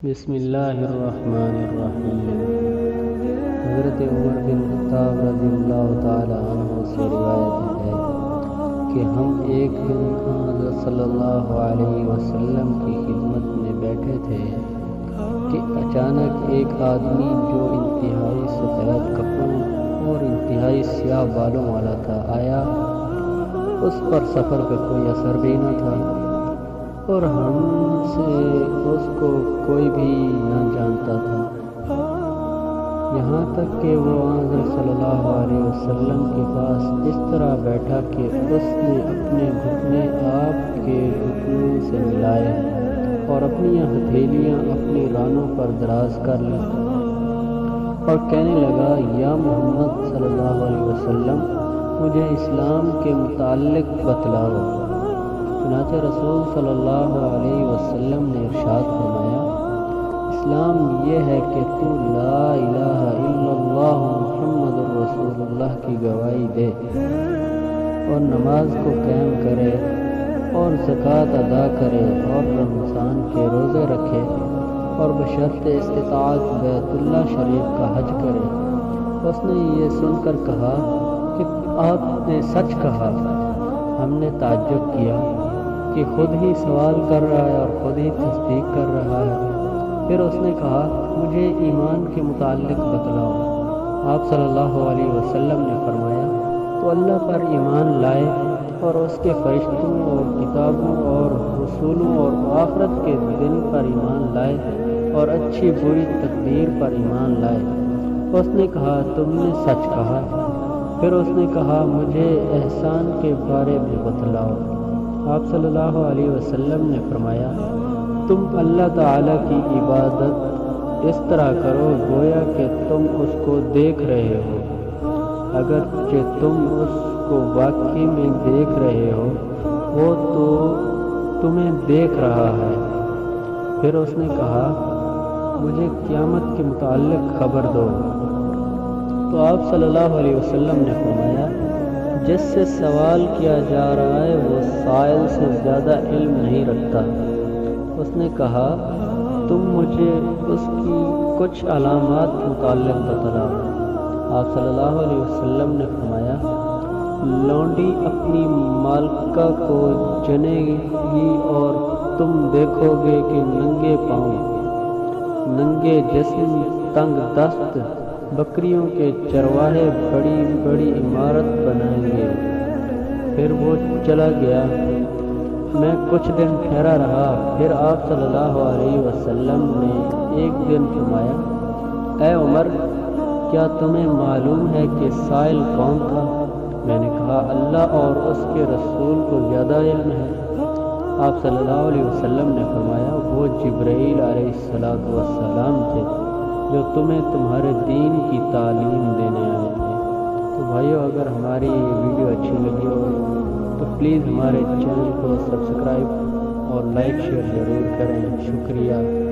بسم اللہ الرحمن الرحیم۔ حضرت عمر بن خطاب رضی اللہ تعالی عنہ سے روایت ہے کہ ہم ایک دن حضرت صلی اللہ علیہ وسلم کی خدمت میں بیٹھے تھے کہ اچانک ایک آدمی جو انتہائی سفید کپڑوں اور انتہائی سیاہ بالوں والا تھا آیا۔ اس پر سفر کا کوئی اثر بھی نہ تھا اور ہم سے اس کو کوئی بھی نہ جانتا تھا، یہاں تک کہ وہ حضرت صلی اللہ علیہ وسلم کے پاس اس طرح بیٹھا کہ اس نے اپنے گھٹنے آپ کے گھٹنوں سے ملائے اور اپنی ہتھیلیاں اپنی رانوں پر دراز کر لیں اور کہنے لگا، یا محمد صلی اللہ علیہ وسلم، مجھے اسلام کے متعلق بتلاؤ۔ چنانچہ رسول صلی اللہ علیہ وسلم نے ارشاد فرمایا، اسلام یہ ہے کہ تو لا الہ الا اللہ محمد رسول اللہ کی گواہی دے اور نماز کو قائم کرے اور زکوٰۃ ادا کرے اور رمضان کے روزے رکھے اور بشرط استطاعت بیت اللہ شریف کا حج کرے۔ اس نے یہ سن کر کہا کہ آپ نے سچ کہا۔ ہم نے تعجب کیا کہ خود ہی سوال کر رہا ہے اور خود ہی تصدیق کر رہا ہے۔ پھر اس نے کہا، مجھے ایمان کے متعلق بتلاؤ۔ آپ صلی اللہ علیہ وسلم نے فرمایا، تو اللہ پر ایمان لائے اور اس کے فرشتوں اور کتابوں اور رسولوں اور آخرت کے دن پر ایمان لائے اور اچھی بری تقدیر پر ایمان لائے۔ اس نے کہا، تم نے سچ کہا۔ پھر اس نے کہا، مجھے احسان کے بارے میں بتلاؤ۔ آپ صلی اللہ علیہ وسلم نے فرمایا، تم اللہ تعالیٰ کی عبادت اس طرح کرو گویا کہ تم اس کو دیکھ رہے ہو، اگرچہ تم اس کو واقعی میں دیکھ رہے ہو، وہ تو تمہیں دیکھ رہا ہے۔ پھر اس نے کہا، مجھے قیامت کے متعلق خبر دو۔ تو آپ صلی اللہ علیہ وسلم نے فرمایا، جس سے سوال کیا جا رہا ہے وہ سائل سے زیادہ علم نہیں رکھتا۔ اس نے کہا، تم مجھے اس کی کچھ علامات متعلق بتلاؤ۔ آپ صلی اللہ علیہ وسلم نے فرمایا، لونڈی اپنی مالکہ کو جنے گی اور تم دیکھو گے کہ ننگے پاؤں، ننگے جسم، تنگ دست بکریوں کے چرواہے بڑی بڑی عمارت بنائیں گے۔ پھر وہ چلا گیا۔ میں کچھ دن ٹھہرا رہا۔ پھر آپ صلی اللہ علیہ وسلم نے ایک دن فرمایا، اے عمر، کیا تمہیں معلوم ہے کہ سائل کون تھا؟ میں نے کہا، اللہ اور اس کے رسول کو زیادہ علم ہے۔ آپ صلی اللہ علیہ وسلم نے فرمایا، وہ جبرائیل علیہ السلام تھے جو تمہیں تمہارے دین کی تعلیم دینے آئے تھے۔ تو بھائیو، اگر ہماری یہ ویڈیو اچھی لگی ہو تو پلیز ہمارے چینل کو سبسکرائب اور لائک شیئر ضرور کریں۔ شکریہ۔